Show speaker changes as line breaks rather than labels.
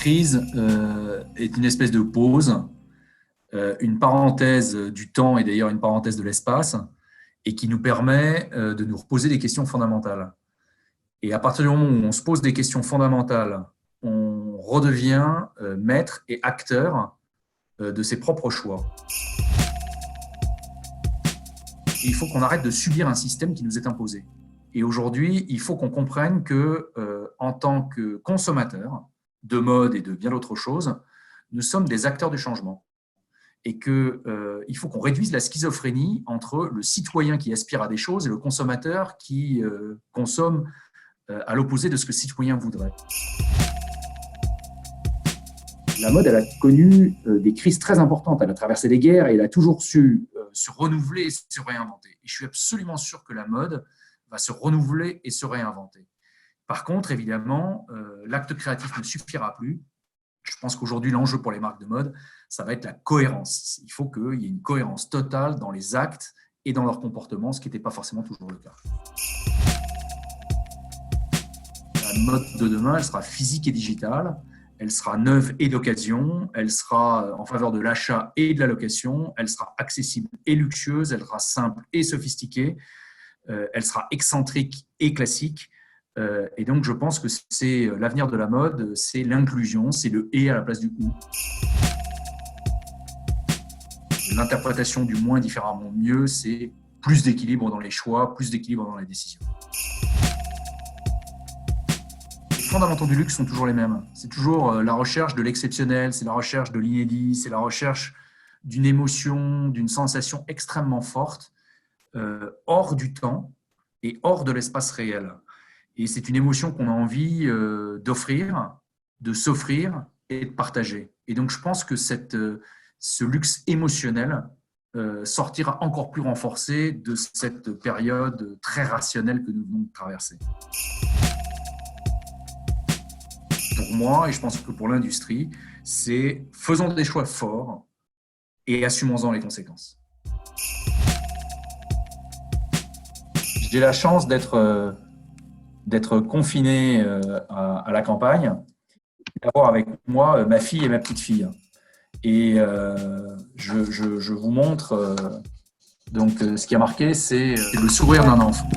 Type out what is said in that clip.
crise est une espèce de pause, une parenthèse du temps et d'ailleurs une parenthèse de l'espace, et qui nous permet de nous reposer des questions fondamentales. Et à partir du moment où on se pose des questions fondamentales, on redevient maître et acteur de ses propres choix. Et il faut qu'on arrête de subir un système qui nous est imposé. Et aujourd'hui, il faut qu'on comprenne que, en tant que consommateurs de mode et de bien d'autres choses, nous sommes des acteurs du changement. Et qu'il faut qu'on réduise la schizophrénie entre le citoyen qui aspire à des choses et le consommateur qui consomme à l'opposé de ce que le citoyen voudrait. La mode, elle a connu des crises très importantes. Elle a traversé des guerres et elle a toujours su se renouveler et se réinventer. Et je suis absolument sûr que la mode va se renouveler et se réinventer. Par contre, évidemment, l'acte créatif ne suffira plus. Je pense qu'aujourd'hui, l'enjeu pour les marques de mode, ça va être la cohérence. Il faut qu'il y ait une cohérence totale dans les actes et dans leur comportement, ce qui n'était pas forcément toujours le cas. La mode de demain, elle sera physique et digitale, elle sera neuve et d'occasion, elle sera en faveur de l'achat et de la location, elle sera accessible et luxueuse, elle sera simple et sophistiquée, elle sera excentrique et classique. Et donc, je pense que c'est l'avenir de la mode, c'est l'inclusion, c'est le « et » à la place du « ou ». L'interprétation du moins différemment mieux, c'est plus d'équilibre dans les choix, plus d'équilibre dans les décisions. Les fondamentaux du luxe sont toujours les mêmes. C'est toujours la recherche de l'exceptionnel, c'est la recherche de l'inédit, c'est la recherche d'une émotion, d'une sensation extrêmement forte, hors du temps et hors de l'espace réel. Et c'est une émotion qu'on a envie d'offrir, de s'offrir et de partager. Et donc, je pense que ce luxe émotionnel sortira encore plus renforcé de cette période très rationnelle que nous venons de traverser. Pour moi, et je pense que pour l'industrie, c'est faisons des choix forts et assumons-en les conséquences. J'ai la chance d'être confiné à la campagne, d'avoir avec moi ma fille et ma petite fille. Et je vous montre, donc ce qui a marqué, c'est le sourire d'un enfant.